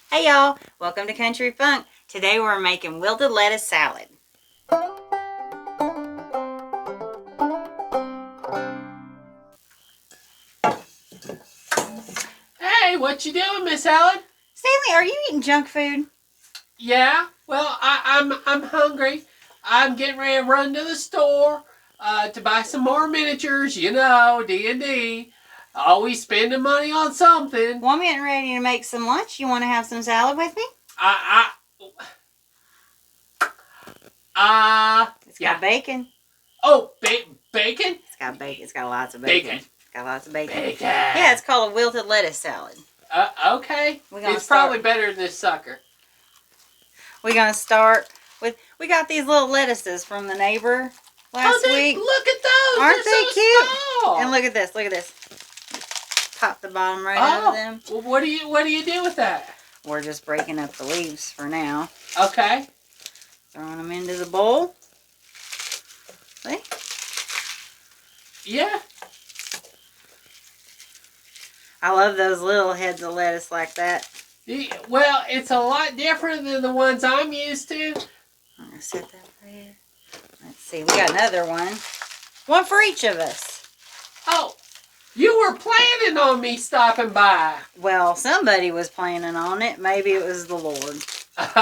Hey y'all, welcome to Country Funk. Today we're making wilted lettuce salad. Hey, what you doing, Miss Hellen? Stanley, are you eating junk food? Yeah, well, I'm hungry. I'm getting ready to run to the store to buy some more miniatures. You know, D&D. Always spending money on something. Well, I'm getting ready to make some lunch. You want to have some salad with me? It's got bacon. Oh, bacon? It's got bacon. It's got lots of bacon. It's got lots of bacon. Bacon. Yeah, it's called a wilted lettuce salad. Okay. It's probably better than this sucker. We're going to start with, we got these little lettuces from the neighbor last week. Look at those. Aren't they so cute? Small. And look at this. Look at this. Pop the bottom right out of them. Well, what do you do with that? We're just breaking up the leaves for now. Okay. Throwing them into the bowl. See? Yeah. I love those little heads of lettuce like that. Well, it's a lot different than the ones I'm used to. I'm going to set that there. Let's see. We got another one. One for each of us. Oh, you were planning on me stopping by. Well, somebody was planning on it. Maybe it was the Lord.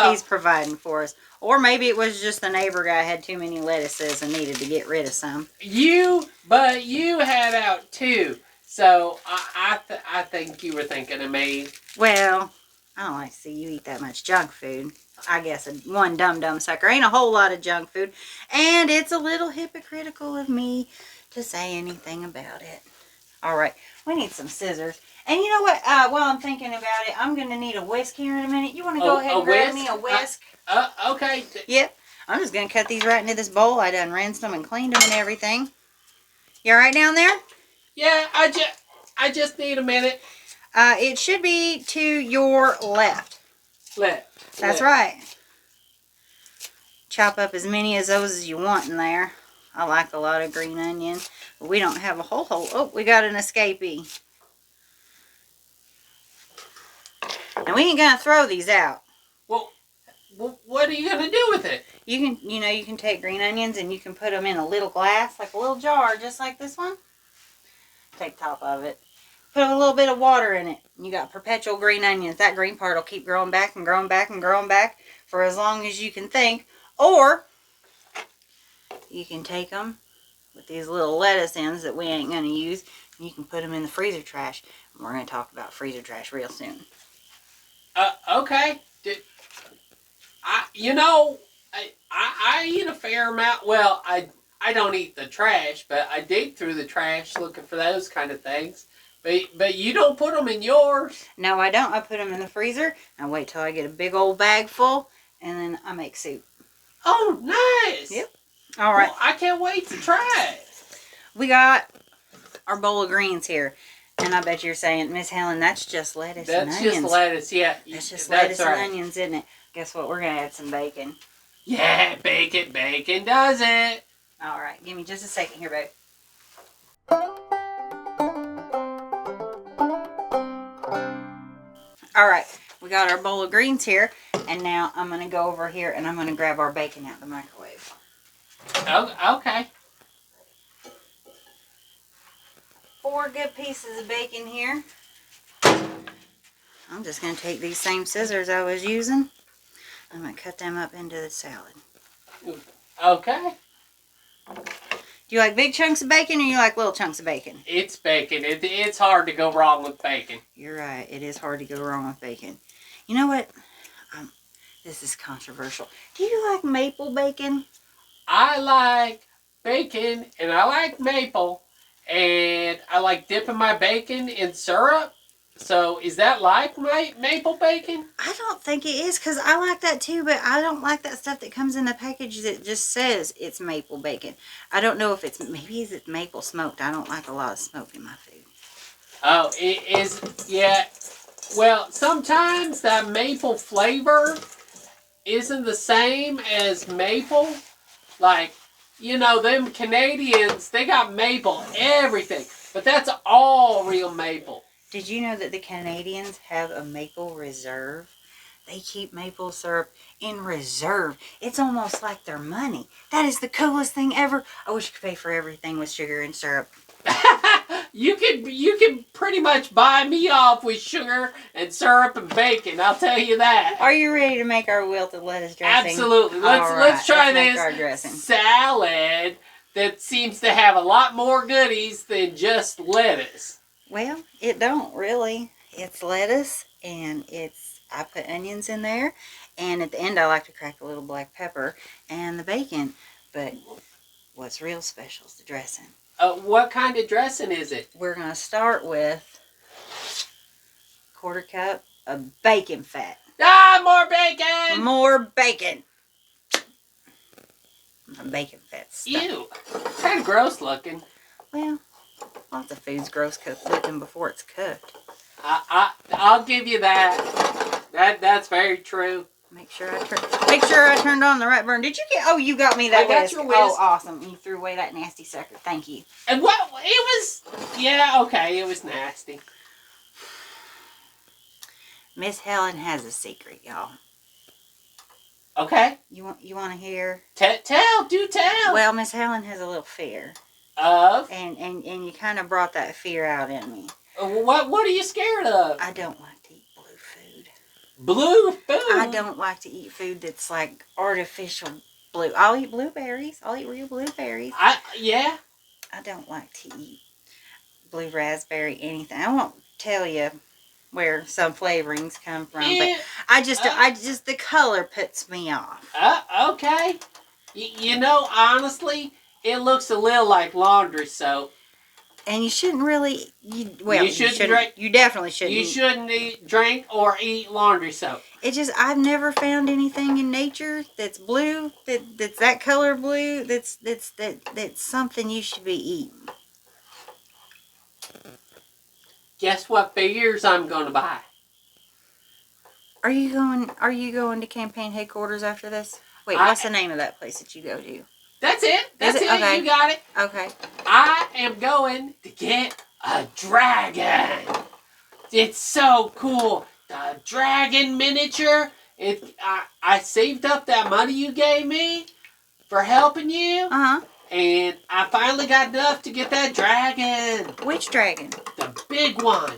He's providing for us. Or maybe it was just the neighbor guy had too many lettuces and needed to get rid of some. But you had out two. So I think you were thinking of me. Well, I don't like to see you eat that much junk food. I guess one dumb sucker. Ain't a whole lot of junk food. And it's a little hypocritical of me to say anything about it. All right. We need some scissors. And you know what? While I'm thinking about it, I'm going to need a whisk here in a minute. You want to go ahead and grab me a whisk? Okay. Yep. I'm just going to cut these right into this bowl. I done rinsed them and cleaned them and everything. You all right down there? Yeah, I just need a minute. It should be to your left. That's right. Chop up as many of those as you want in there. I like a lot of green onion. But we don't have a whole. Oh, we got an escapee. And we ain't going to throw these out. Well, what are you going to do with it? You can take green onions and you can put them in a little glass, like a little jar, just like this one. Take the top of it. Put a little bit of water in it. You got perpetual green onions. That green part will keep growing back and growing back and growing back for as long as you can think. Or you can take them with these little lettuce ends that we ain't going to use. And you can put them in the freezer trash. And we're going to talk about freezer trash real soon. Okay. I eat a fair amount. Well, I don't eat the trash, but I dig through the trash looking for those kind of things. But you don't put them in yours? No, I don't. I put them in the freezer. I wait till I get a big old bag full, and then I make soup. Oh, nice. Yep. All right. Well, I can't wait to try it. We got our bowl of greens here. And I bet you're saying, Miss Helen, that's just lettuce and onions. That's just lettuce, yeah. That's just lettuce and onions, isn't it? Guess what? We're going to add some bacon. Yeah, bacon. Bacon does it. All right. Give me just a second here, babe. All right. We got our bowl of greens here. And now I'm going to go over here and I'm going to grab our bacon out of the microwave. Oh, okay. 4 good pieces of bacon here. I'm just going to take these same scissors I was using. I'm going to cut them up into the salad. Okay. Do you like big chunks of bacon or you like little chunks of bacon? It's bacon. It's hard to go wrong with bacon. You're right. It is hard to go wrong with bacon. You know what? This is controversial. Do you like maple bacon? I like bacon and I like maple. And I like dipping my bacon in syrup. So is that like maple bacon? I don't think it is because I like that too, but I don't like that stuff that comes in the package that just says it's maple bacon. I don't know if maybe it's maple smoked. I don't like a lot of smoke in my food. Oh, it is, yeah. Well, sometimes that maple flavor isn't the same as maple. Like, you know, them Canadians, they got maple everything. But that's all real maple. Did you know that the Canadians have a maple reserve? They keep maple syrup in reserve. It's almost like their money. That is the coolest thing ever. I wish you could pay for everything with sugar and syrup. You can pretty much buy me off with sugar and syrup and bacon. I'll tell you that. Are you ready to make our wilted lettuce dressing? Absolutely. Let's try this salad that seems to have a lot more goodies than just lettuce. Well, it don't really. It's lettuce and I put onions in there, and at the end I like to crack a little black pepper and the bacon. But what's real special is the dressing. What kind of dressing is it? We're going to start with a 1/4 cup of bacon fat. Ah, more bacon! More bacon. Bacon fat stuff. Ew. Kind of gross looking. Well, lots of food's gross looking before it's cooked. I'll give you that. That's very true. Make sure I turned on the right burn. Did you get? Oh, you got me that. I got your whisk. Oh, awesome! You threw away that nasty sucker. Thank you. And what it was? Yeah, okay, it was nasty. Miss Hellen has a secret, y'all. Okay. You want to hear? Do tell. Well, Miss Hellen has a little fear. Of? And you kind of brought that fear out in me. What are you scared of? I don't like to eat blue food. Blue food? I don't like to eat food that's like artificial blue. I'll eat blueberries. I'll eat real blueberries. Yeah. I don't like to eat blue raspberry anything. I won't tell you where some flavorings come from, but I just the color puts me off. Okay. You know, honestly, it looks a little like laundry soap. And you shouldn't really. You definitely shouldn't. You shouldn't drink or eat laundry soap. I've never found anything in nature that's blue, that's that color blue. That's something you should be eating. Guess what figures I'm gonna buy? Are you going to campaign headquarters after this? Wait, what's the name of that place that you go to? That's it. That's it. Okay. You got it. Okay. I am going to get a dragon. It's so cool. The dragon miniature. I saved up that money you gave me for helping you. And I finally got enough to get that dragon. Which dragon? The big one.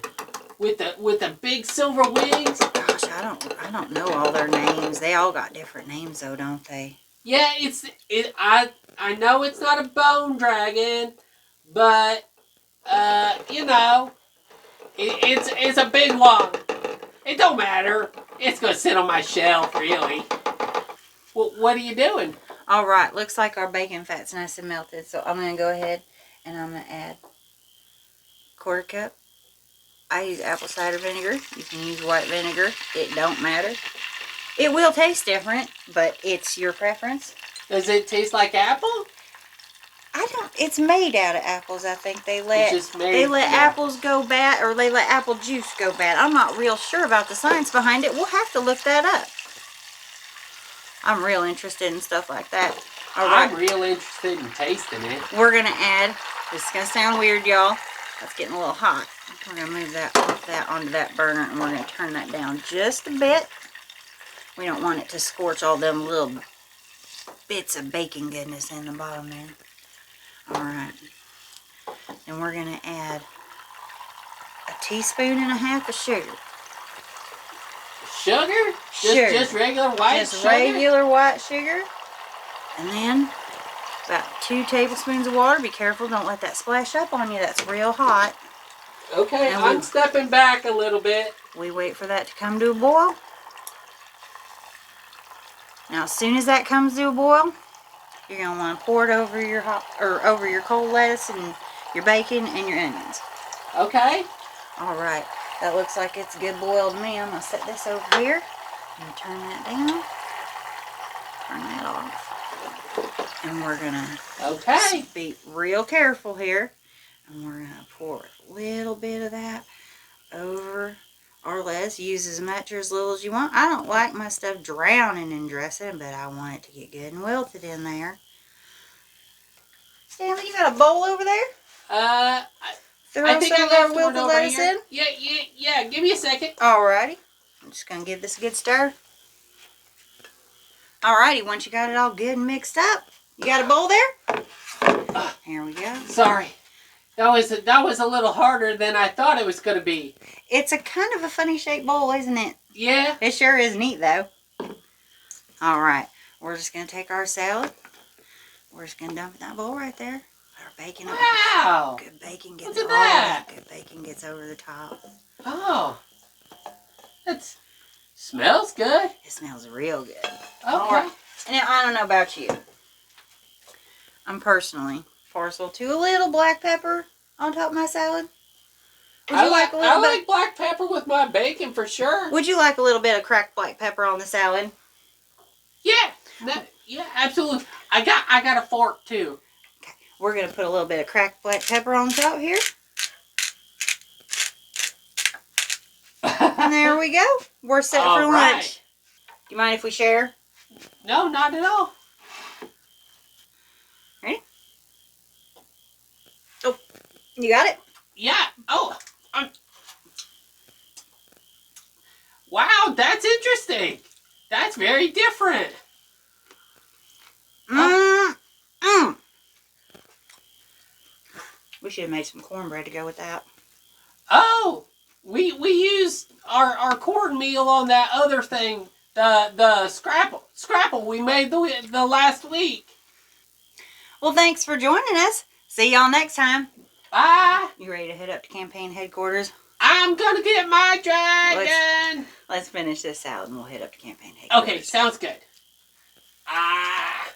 With the big silver wings. Gosh, I don't know all their names. They all got different names though, don't they? Yeah, I know it's not a bone dragon, but you know, it's a big one. It don't matter. It's gonna sit on my shelf, really. Well, what are you doing? All right, looks like our bacon fat's nice and melted, so I'm gonna go ahead and I'm gonna add 1/4 cup. I use apple cider vinegar. You can use white vinegar. It don't matter. It will taste different, but it's your preference. Does it taste like apple? It's made out of apples. I think they let apples go bad, or they let apple juice go bad. I'm not real sure about the science behind it. We'll have to look that up. I'm real interested in stuff like that. All right. I'm real interested in tasting it. We're gonna add. This is gonna sound weird, y'all. That's getting a little hot. We're gonna move that onto that burner, and we're gonna turn that down just a bit. We don't want it to scorch all them little bits of bacon goodness in the bottom there. Alright. And we're going to add 1.5 teaspoons of sugar. Sugar? Just regular white sugar? Just regular white sugar. And then about 2 tablespoons of water. Be careful, don't let that splash up on you. That's real hot. Okay, I'm stepping back a little bit. We wait for that to come to a boil. Now, as soon as that comes to a boil, you're going to want to pour it over your cold lettuce and your bacon and your onions. Okay. All right. That looks like it's good boiled to me. I'm going to set this over here. I'm going to turn that down. Turn that off. And we're going to be real careful here. And we're going to pour a little bit of that over our lettuce. Use as much or as little as you want. I don't like my stuff drowning in dressing, but I want it to get good and wilted in there. Stanley, you got a bowl over there? I think some of our wilted lettuce in? Yeah, give me a second. Alrighty. I'm just going to give this a good stir. Alrighty, once you got it all good and mixed up, you got a bowl there? Here we go. Sorry. That was a little harder than I thought it was going to be. It's a kind of a funny shaped bowl, isn't it? Yeah. It sure is neat, though. Alright, we're just going to take our salad. We're just going to dump in that bowl right there. Put our bacon over. Wow. Good bacon gets Look at that. Good bacon gets over the top. Oh. That smells good. It smells real good. Okay. Alright. Now, I don't know about you. I'm personally partial to a little black pepper on top of my salad. I like black pepper with my bacon for sure. Would you like a little bit of cracked black pepper on the salad? Yeah. Yeah, absolutely. I got a fork too. Okay. We're going to put a little bit of cracked black pepper on top here. And there we go. We're set for lunch. Right. Do you mind if we share? No, not at all. Ready? Oh, you got it? Yeah. Oh. Wow, that's interesting. That's very different. We should have made some cornbread to go with that. Oh, we used our cornmeal on that other thing, the scrapple we made the last week. Well, thanks for joining us. See y'all next time. Bye. You ready to head up to campaign headquarters? I'm gonna get my dragon. Let's finish this salad and we'll head up to campaign headquarters. Okay, sounds good. Ah.